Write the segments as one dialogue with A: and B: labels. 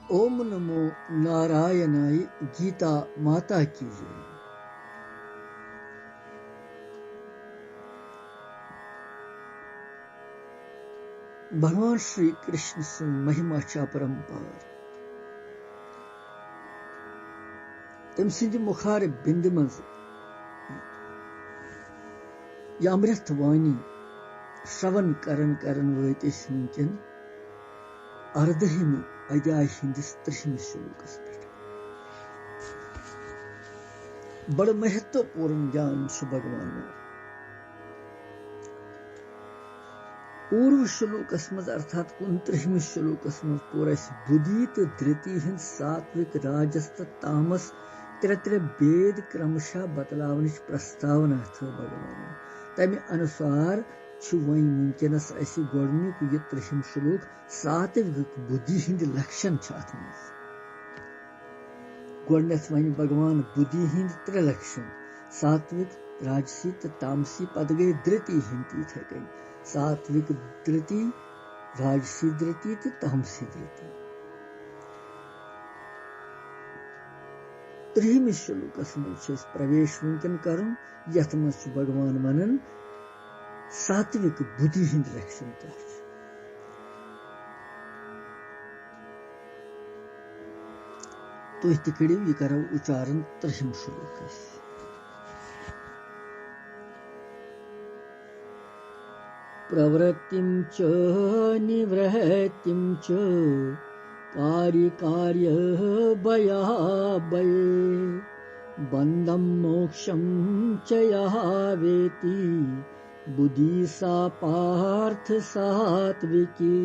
A: ओम नमो नारायणाय गीता माता की जय। भगवान श्री कृष्ण सुन महिमा चा परंपार तम सिंध मुखार बिंद मज अमृत वाणी श्रवण करन वत वनकन अर्दहिम अध्याय हिंदिस 3 श्लोकस पे बड़ महत्वपूर्ण ज्ञान भगवान पूर्व श्लोकस मज अर्थात 29 श्लोकस मज पूरा बुद्धि तो धृति हिंद सात्विक राजस तो तामस त्रे भेद क्रमशः बतलावन प्रस्तावना थो भगवान तमे अनुसार वनकनस गोडनुक यह 3 श्लोक सात्विक बुद्धि हिंद लक्षण गोडनेथ वन भगवान बुद्धि हिंद 3 लक्षण सात्विक राजसी तो तामसी पद गई धृति हिंद इथे गई सात्विक धृति राजसी धृति तो तामसी धृति 3 श्लोकस मज प्रवेश वनकन करन यथ मज भगवान वनन सात्विक बुद्धि हिंद लक्षण क्या तो तिकड़े यह करो उच्चारण 3 श्लोकस प्रवृत्तिं च निवृत्तिं च कार्य भयाभये बन्धं मोक्षं च यः वेत्ति बुद्धि सा पार्थ सात्विकी।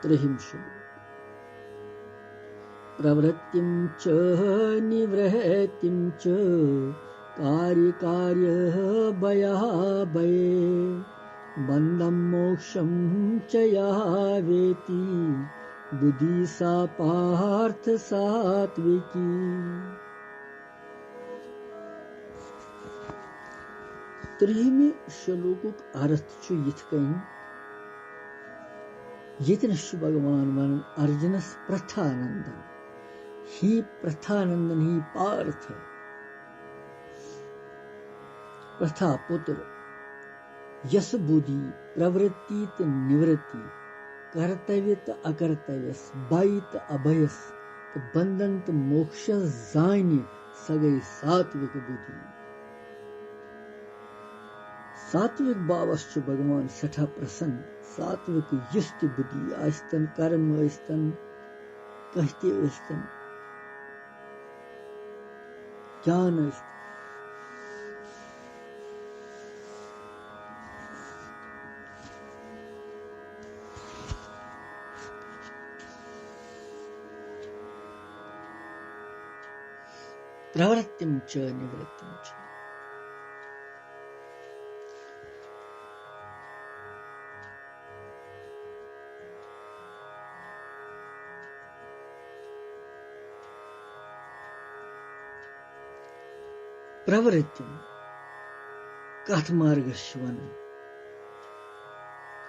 A: 3 श्लोक प्रवृत्तिं च निवृत्तिं च कार्य भयाभये बन्धं मोक्षं च यः वेत्ति बुद्धि सा पार्थ सात्विकी। 3 श्लोकुक अर्थ यिथ कन यतनस भगवान वन अर्जुनस प्रथानंदन ही प्रथानंदन ही पार्थ प्रथा पुत्र यस बुद्धि प्रवृत्ति तो निवृत्ति कर्तव्य तो अकर्तव्यस भय तो अभयस तो बंधन तो मोक्ष जान सगई सात्विक बुद्धि। सात्विक भावस भगवान सठा प्रसन्न सात्विक युष्ट बुद्धि आस्तन कर्म आस्तन कहते आस्तन ज्ञान आस्तन प्रवृत्तिं च निवृत्तिं च प्रवृत्ति कथ मार्गस वन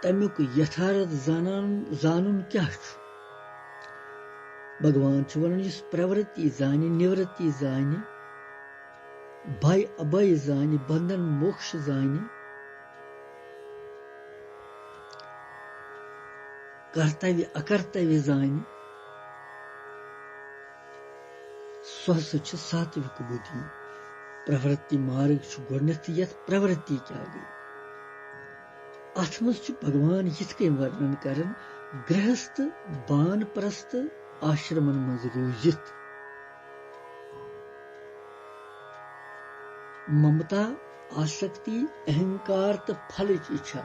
A: तमुक यथार्थ जानन क्या भगवान वन प्रवृत्ति जाने निवृत्ति जाने भय अभय जाने बंधन मोक्ष जाने कर्तव्य अकर्तव्य जाने स्वस्थ सात्विक बुद्धि प्रवृत्ति मार्ग गोडनेथ यथ प्रवृत्ति क्या गई अथ मज भगवान यिथ कन वर्णन करन गृहस्थ बानप्रस्थ आश्रमन मज रूजित ममता आसक्ति अहंकार तो फल इच्छा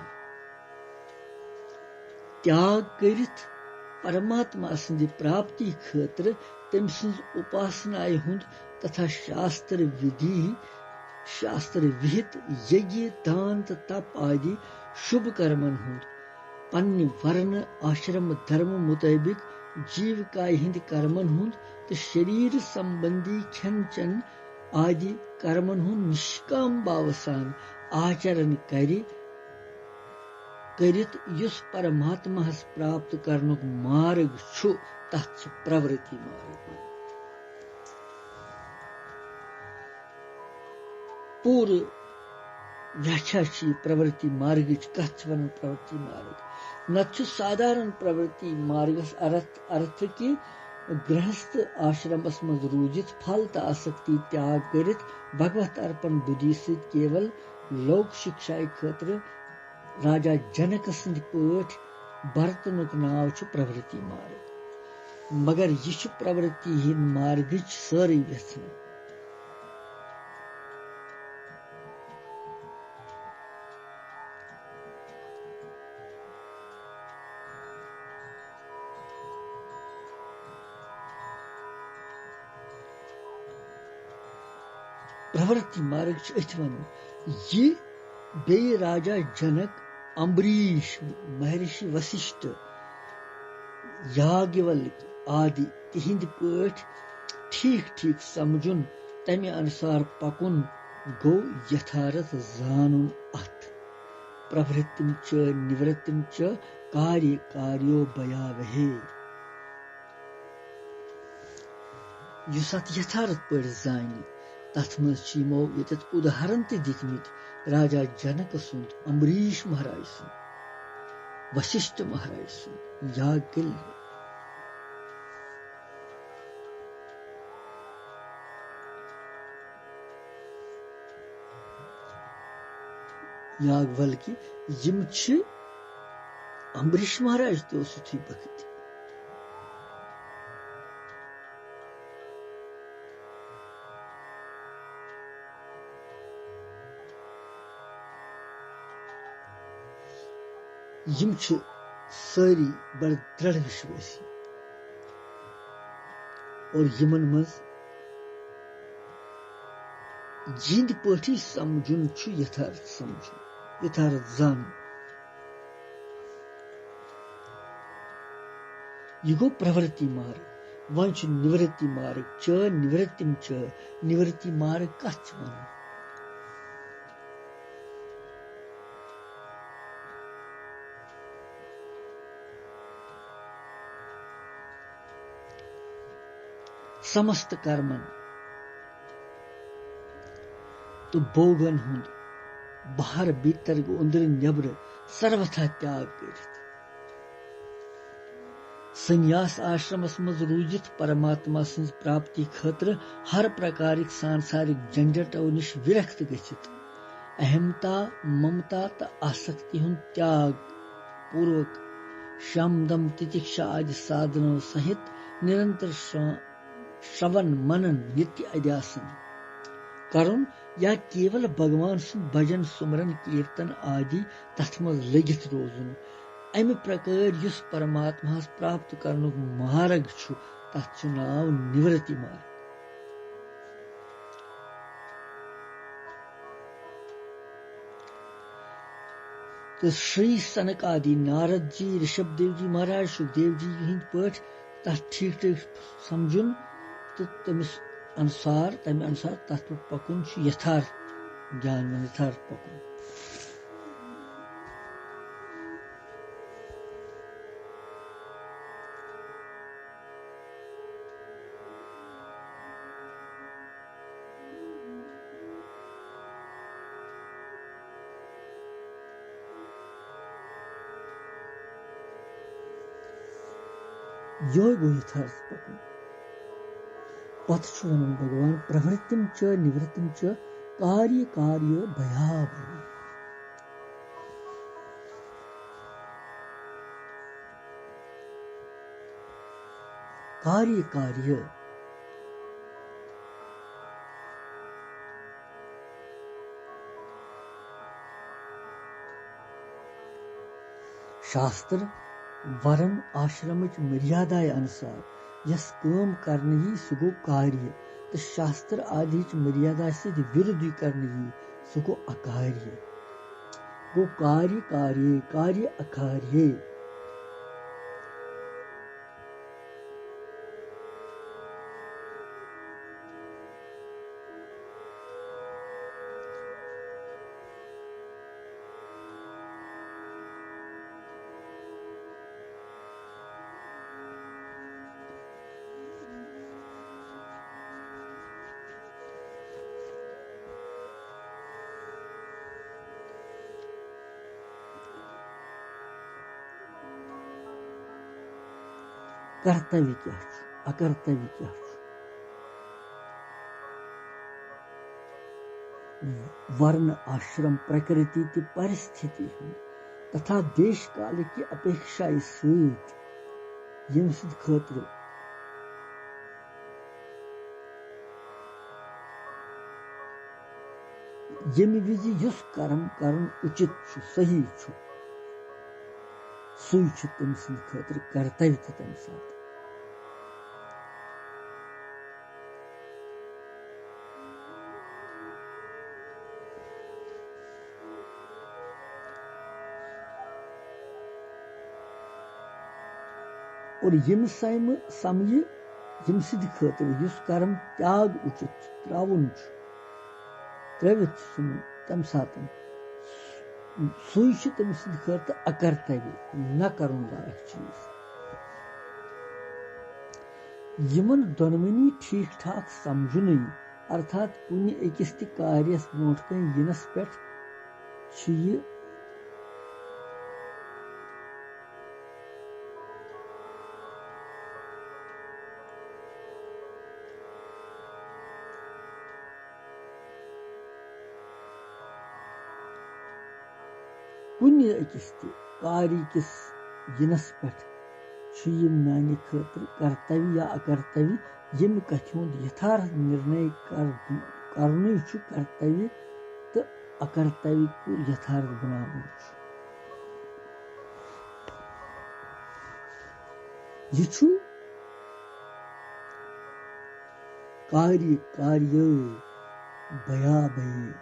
A: त्याग करित परमात्मा सन्द प्राप्ति खतर तम सन्ज उपासना हुंद तथा शास्त्र विहित यज्ञ दान तप आदि शुभ कर्मन हुंद पन्ने वर्ण आश्रम धर्म मुताबिक जीविका हिंद कर्मन हुंद तो शरीर संबंधी खन चन आदि कर्मन हुंद निष्काम भाव सान आचरण करे करित युस परमात्मास प्राप्त करनुक मार्ग छु तथ छु प्रवृत्ति मार्ग। पूर्व व्याख्या छी प्रवृत्ति मार्ग कथ वन प्रवृत्ति मार्ग नछु साधारण प्रवृत्ति मार्गस अर्थ की गृहस्थ आश्रमस मज रूजित फल त आसक्ति त्याग करित भगवत अर्पण बुद्धि से केवल लोक शिक्षा खतर राजा जनक सन्द पठ बर्तनुक नाव छु प्रवृत्ति मार्ग मगर यह प्रवृत्ति हिंद मार्ग सारी व्यथन। प्रवृत्ति मार्ग ये बे राजा जनक अम्बरीश महर्षि वशिष्ठ याज्ञवल्क्य आदि तिहिंद पठ ठीक ठीक समझुन तमे अनुसार पकुन गो यथार्थ जानुन अथ प्रवृत्तिम च निवृत्तिम च कार्य कार्यो भयावहे। युस अत यथार्थ पठ जानि तथ मज यमो यत उदाहरण ते दितमित राजा जनक सुंद अम्बरीश महाराज सुंद वशिष्ठ महाराज सुंद याज्ञवल्क्य यम छ अम्बरीश महाराज तो सुथी बखत यम छ सारी बड़ दृढ़ विश्वासी और यमन मज जिंद पठी समझुन छु यथार्थ समझुन यथार्थ जान यह गो प्रवृत्ति मार्ग वन छु निवृत्ति मार्ग च निवृत्तिम च निवृत्ति मार्ग कथ वन समस्त कर्मन तो बोगन हुंद बाहर भीतर अंदर नबर सर्वथा त्याग कर संन्यास आश्रमस मज रूजित परमात्मा सन्ज प्राप्ति खतर हर प्रकार सांसारिक झंझटों निश विरक्त गच्छित अहमता ममता त आसक्ति हुंद त्याग पूर्वक शम दम तितिक्षा आदि साधनों सहित निरंतर श्रवण मनन नित्य अध्यासन करुण या केवल भगवान सुन भजन सुमरन कीर्तन आदि तथ मज लगित रोजुन अमि प्रकार युस परमात्मा प्राप्त करनुक मार्ग छु तथ छु नाव निवृत्ति मार्ग। तो श्री सनक आदि नारद जी ऋषभ देव जी महाराज सुखदेव जी हिंद पठ तथ ठीक ठीक समझुन तो तमिस अनुसार तत्व पकुन यथार्थ ज्ञान में यथार्थ पकुन। यो गो यथार्थ पकुन पथ छु वनन भगवान प्रवृत्तिम च निवृत्तिम च कार्य कार्य भयावह। कार्य कार्य शास्त्र वरण आश्रम मर्यादा अनुसार यस काम करने ही सुगो कार्य तो शास्त्र आदि मर्यादा से विरुद्ध करने ही सुगो अकार्य गो कार्य कार्य कार्य अकार्य। कर्तव्य क्या अकर्तव्य क्या वर्ण आश्रम प्रकृति की परिस्थिति तथा देश काल की अपेक्षा यम खतर यम विज युस कर्म करन उचित सही सुई तम सद खतर कर्तव्य तम साथ और यम समझ यम सद खतर युस कर्म त्याग उचित त्रावन त्रवित सुन तम साथ सुई तम सद खतर अकर्तव्य न कर लायक चीज यमन दोनवनी ठीक ठाक समझुन अर्थात कुन अकिस ति कार्यस ब्रोट कन यिनस पे कुन अकिस ति कार्य किस यिनस पे माने खतर कर्तव्य या अकर्तव्य यम कथ यथार्थ निर्णय करने कर्तव्य तो अकर्तव्य को यथार्थ बनाना यह कार्य कार्य भया भय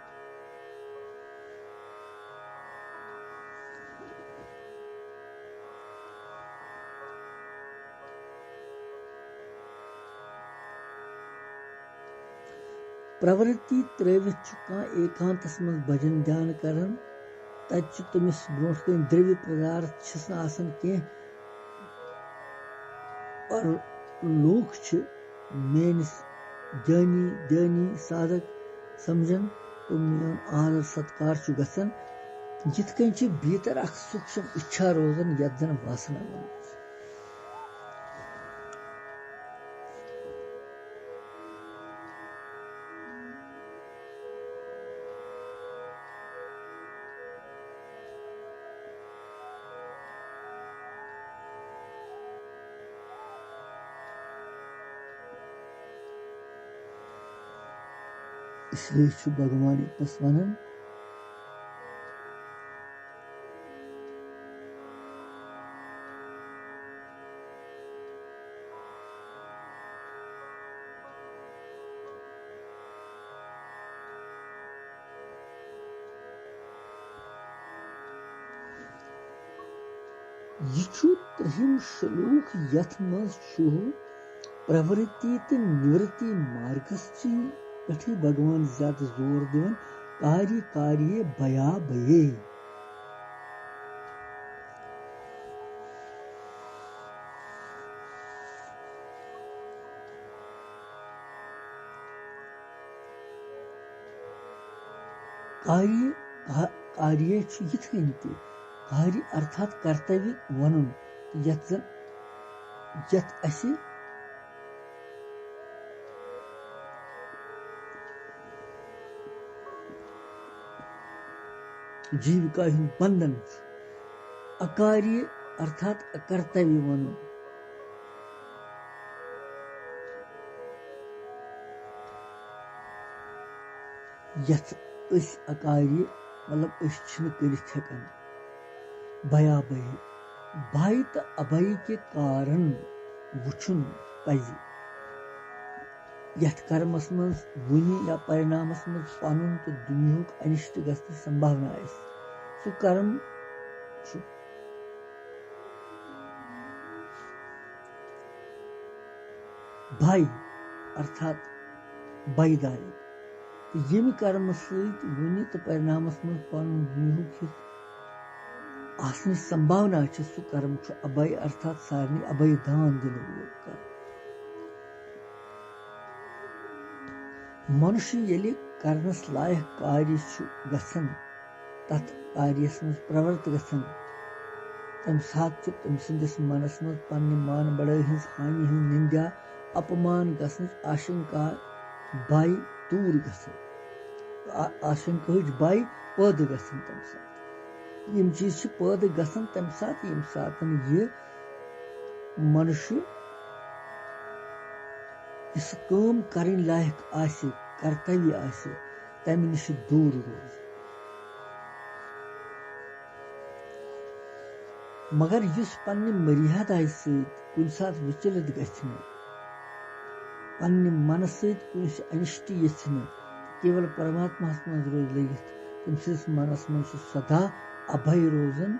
A: प्रवृत्ति त्रवित एकांतस मज भजन ध्यान करन तत तमिस ब्रोट कन द्रव्य पदार्थ कह और लोग मेनिस ज्ञानी ध्यानी साधक समझन तो मेन आदर सत्कार गसन जित कन भीतर अख सूक्ष्म इच्छा रोजन यत जन वासना वन इसलिए भगवान इतस वनन यह त्रिम श्लोक यथ मज प्रवृत्ति तो निवृत्ति मार्गस पे भगवान ज्यादा जोर दिवन कार्य कार्य भया भये कार्य कार्य यथ कन कार्य अर्थात कर्तव्य वन यथ जीविका बंधन अकार्य अर्थात अकर्तव्य वन यथ अकार्य मतलब कर भया भय भय तो अभय के कारण वुचुन पज यथ कर्मस मज वुनि या परिणामस मज पनुन तो दुनियुक अनिष्ट गस्त संभावना सु कर्म भय अर्थात भयदायक यम कर्म सहित वुनि तो परिणामस मज पनुन दुनियुक आसने संभावना सु कर्म अभय अर्थात सारनी अभय दान दिन कर्म मनुष्य यदि करनस लायक कार्य गसन तथ कार्यस मज प्रवृत्त गसन तम सात तम सिंदिस मनस मज पन्ने मान बढ़ाई हंस हानि हंस निंदा अपमान गसन आशंका बाई दूर गसन आशंका बाई पद गसन तम सात यम चीज पद गसन तम सात यम सातन ये मनुष्य इस काम करन लायक आसे कर्तव्य आसे तम निश दूर रोज मगर युस पन्ने मर्यादा सहित कुन सात विचलित गछन पन्ने मन सहित कुछ अनिष्ट यछन केवल परमात्मा मज रोज लगित तम सिस मनस मज सदा अभय रोजन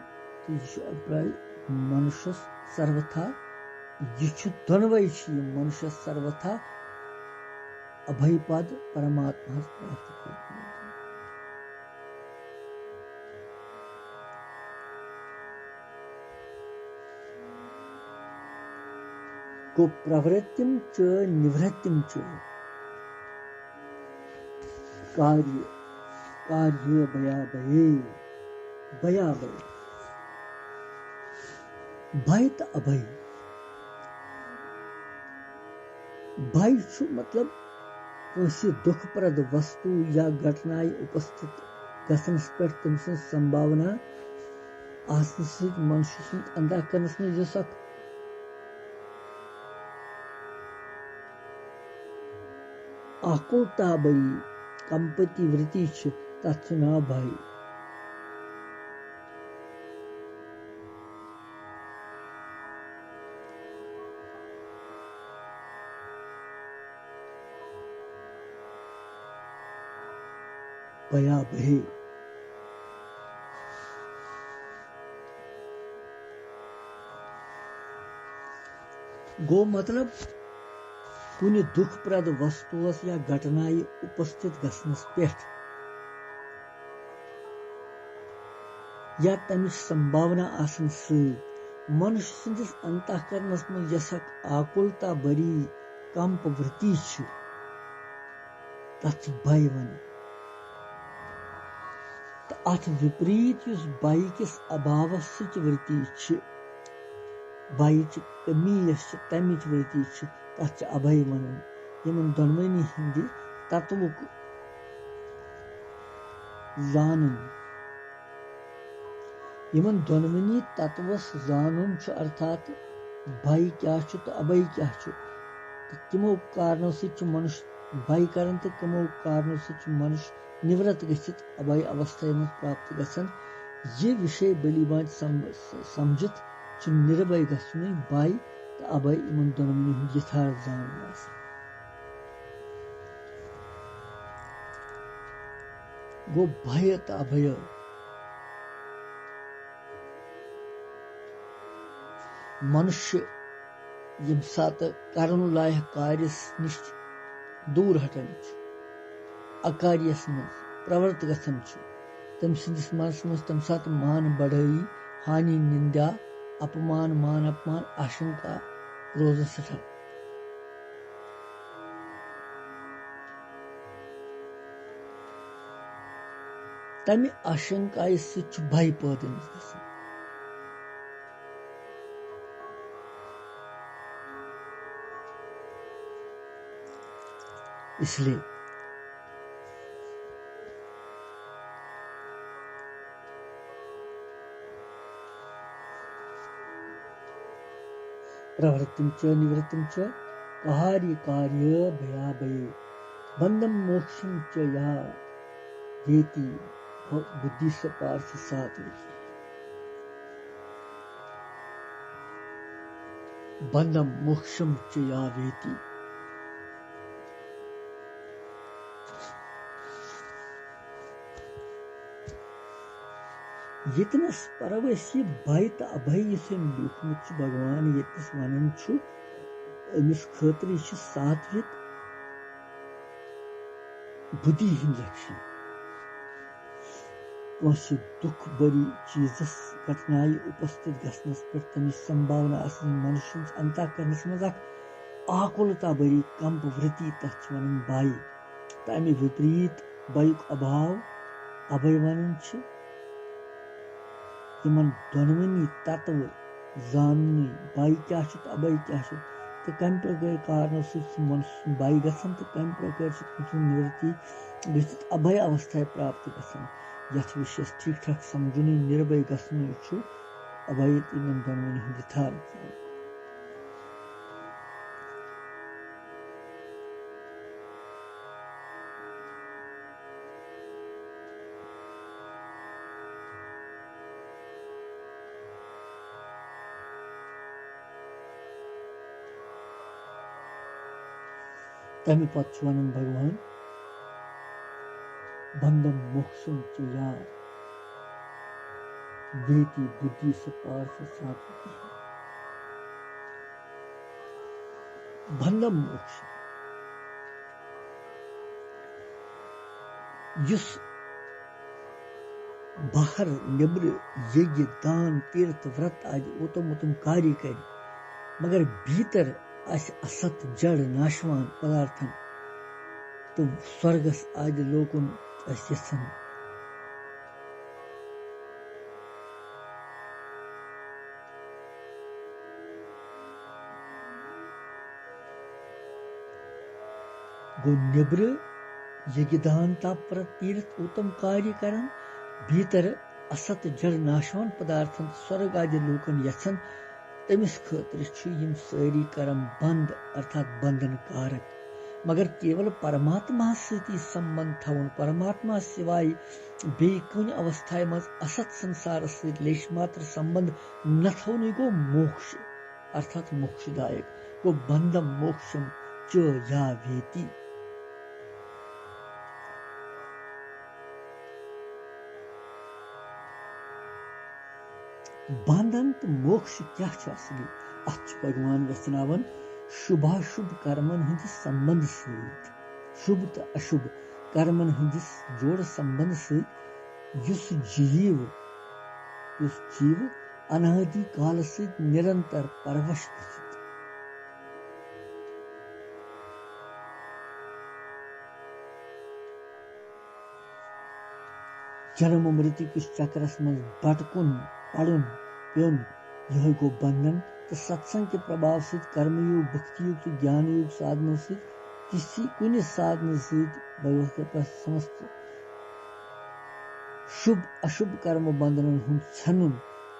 A: तो यह मनुष्य सर्वथा यह दोनवे मनुष्य सर्वथा अभय पद परमात्मा प्राप्त कर को प्रवृत्तिम च निवृत्तिम च कार्य कार्य भयाभये भयाभय भय तो अभय भय मतलब कौसी दुखप्रद वस्तु या घटनाएं उपस्थित गसनस पे तम संभावना आसन सहित मनुष्य सहित अंतःकरणस में यस आकुलता बई कंपति वृत्ति तथ ना भय भयाभय गो मतलब कुन दुखप्रद वस्तुस या घटनाएं उपस्थित गसनस पे या तमिच संभावना आसन सहित मनुष्य सदिस अंतःकरणस में यसक आकुलता बरी कंप वृत्ति तथ भय वन अथ विपरीत युस भय किस अभाव वृत्ति भय कमी तमिच वृत्ति तथ अभय वन यमन दोनवनी हिंद तत्वुक जानन यमन दोनवनी तत्वस जानन अर्थात भय क्या तो अभय क्या तमो कारणों से मनुष्य भय करन तो कमो कारणों से मनुष्य निवृत्त गच्छित अभय अवस्था में प्राप्त गसन ये विषय बलि बात समझित निर्भय गसन भय तो अभय इन दोनों यथार्थ जान गो भय तो अभय मनुष्य यम सात करन लायक कार्य निश दूर हटन अकार्यस मज प्रवृत्त गसन तम सिंदिस मनस मज तम सात मान बढ़ाई हानि निंदा अपमान मान अपमान आशंका रोजन सठा तमि आशंका भय पैदा इसलिए प्रवृत्तिम च निवृत्तिम च कार्य कार्य भयाभय बंधम मोक्षम च या वेति बुद्धि से पार्थ सात बंधम मोक्षम च या वेति यतनस परवश्य भय तो अभय लिखमुत भगवान यतनस वनन अमिस खतर सात्विक बुद्धि हिंद लक्षण कौशि दुख बरी चीजस घटनाएं उपस्थित गसनस पे तमिस संभावना मनुष्य अंतःकरणस मज आकुलता बरी कंप वृत्ति तथ वन भय तमि विपरीत भयुक अभाव अभय वन यमन दोनवनी तत्व जाननी बाई क्या तो अबई क्या तो कम प्रकार कारणों से मनुष्य बाई गसन तो कम प्रकार से निवृत्ति गृहित अभय अवस्था प्राप्त गसन यथ विशेष ठीक ठाक समझुनी निर्भय गसन अभय इन दोनवनी हूँ यथार्थ तमें पत् वन भगवान बंधम मोक्षम च यार वेति बुद्धि से पार्थ सात्विकी बंधम मोक्ष युस बाहर निब्र यज्ञ दान तीर्थ व्रत आदि उत्तम उत्तम कार्य कर मगर भीतर असत जड़ नाशवान पदार्थन तो स्वर्गस आदि लोकुन यसन गो निब्र यज्ञदान तप तीर्थ उत्तम कार्य करन भीतर असत जड़ नाशवान पदार्थन स्वर्ग आदि लोकन यसन तमिस खतर सारी कर्म बंद अर्थात बंधन कारक मगर केवल परमात्मा सती संबंध थवन परमात्मा सिवाय बे कुन अवस्था मज असत संसार सहित लेश मात्र संबंध न थवन गो मोक्ष अर्थात मोक्षदायक गो बंधम मोक्षम च या वेति बंधन तो मोक्ष क्या असली अत भगवान वचनावन शुभाशुभ कर्मन हंदिस संबंध सहित शुभ तो अशुभ कर्मन हंदिस जोड़ संबंध सहित युस जीव अनादि काल सहित निरंतर परवश गछित जन्म मृत्यु किस चक्रस में भटकुन पड़ुन प्योन यह गो बंधन तो सत्संग के प्रभाव से कर्मयोग भक्ति युक्त ज्ञान युग साधनों से किसी कुछ साधन से भगवत कृपा समस्त शुभ अशुभ कर्म बंधन हूं छनुन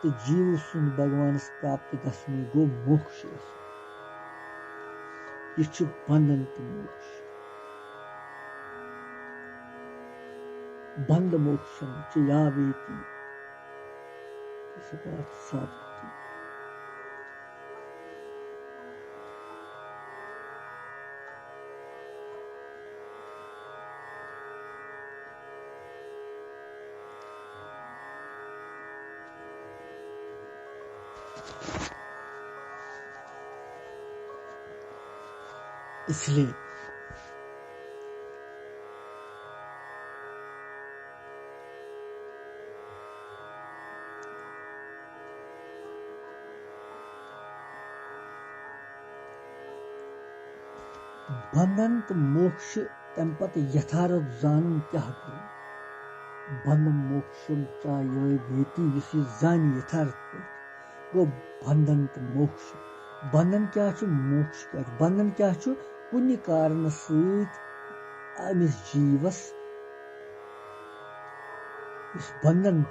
A: तो जीव सुन भगवान प्राप्त गसनु गो मोक्ष यह बंधन तो मोक्ष बंध मोक्षम च या वेति साथ इसलिए बंधन तो मोक्ष तम पत यथार्थ जानन क्या बंधन मोक्षम चाहे वेति जान यथार्थ गो बंधन तो मोक्ष बंधन क्या मोक्ष कर बंधन क्या कुन कारण अमिस जीवस बंधन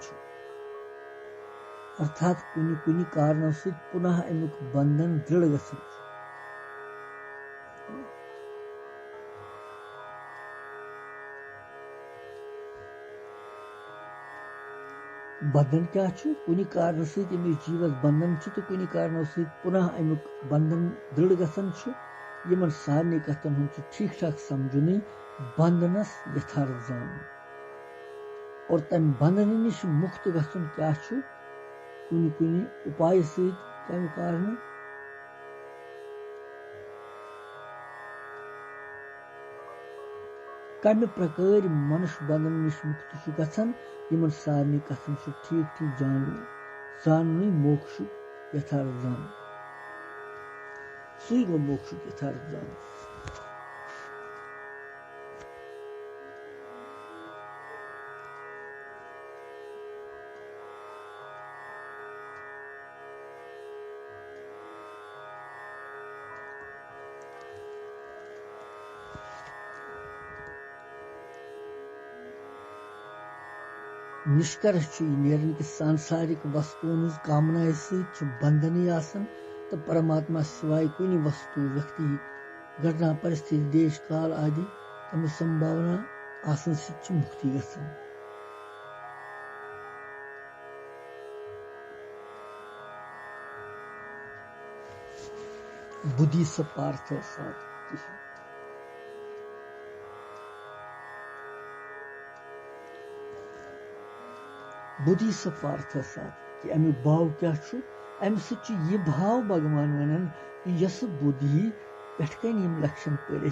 A: अर्थात कुन कारण पुनः अमुक बंधन दृढ़ गसन बंधन क्या कुन कारण जीवस बंधन तो कुन कारण पुनः अमुक बंधन दृढ़ गसन यमन सारे कथन हूँ ठीक ठाक समझुन बंधनस यथार्थ जान और तम बंधन निश मुक्त गसन क्या कुन उपाय कम कारण कम प्रकार मनुष्य बंधन निश मुक्त गसन यमन सारे कथन ठीक ठीक जान मोक्ष यथार्थ जान सुई गो मोक्ष यथार्थ जान निष्कर्ष नेरन कि सांसारिक वस्तुओं कामना बंधन तो परमात्मा सिवाय कुछ वस्तु व्यक्ति घटना परिस्थिति देश काल आदि तम संभावना आसन से मुक्ति गसान। बुद्धि सपार्थ साथ बुद्धि सपार्थ साथ कि अमु भाव क्या अमि सह भाव भगवान वनान कि यस बुद्धि पेटकन लक्षण पड़े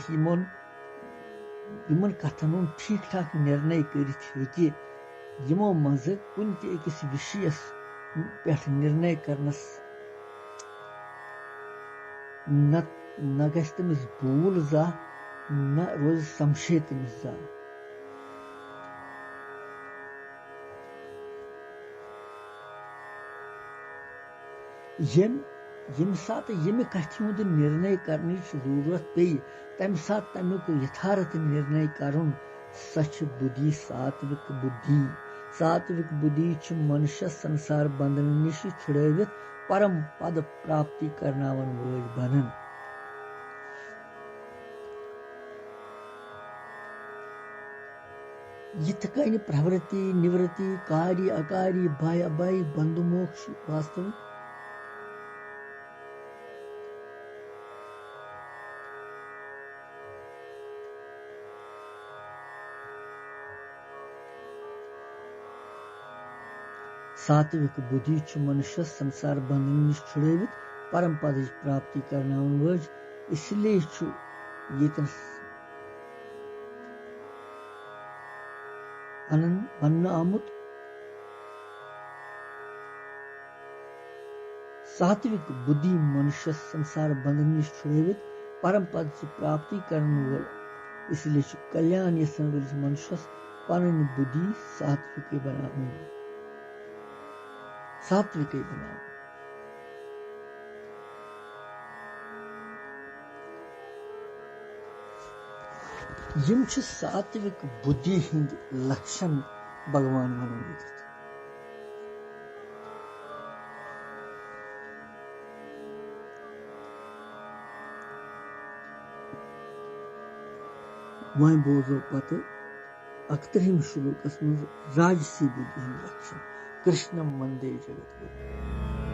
A: यमन कथन ठीक ठाक निर्णय कर यमो मज कुन अकिस विषयस पे निर्णय करनस न गस तमिस भूल जा न रोज संशय तमिस जा। यम सात यम कथ निर्णय करने जरूरत पे तम सात तमुक यथार्थ निर्णय करुन सच बुद्धि सात्विक बुद्धि। सात्विक बुद्धि मनुष्य संसार बंधन निश छुड़वित परम पद प्राप्ति करनावन वोल बनन। यिथकन प्रवृत्ति निवृत्ति कार्य अकार्य भय अभय बंधु मोक्ष वास्तविक सात्विक बुद्धि मनुष्य संसार बंधन निश छुड़वित परम पद प्राप्ति करनावन वज। इसलिए ये वन आमुत सात्विक बुद्धि मनुष्य संसार बंधन निश छुड़वित परम पद प्राप्ति करने वल। इसलिए कल्याण यसन वल मनुष्य पन बुद्धि सात्विक बनावे सात्विक बनावे। यम सात्विक बुद्धि हिंद लक्षण भगवान वन वह बोजो पत 71 श्लोकस मज राजसी बुद्धि लक्षण कृष्णम वंदे जगत गुरु।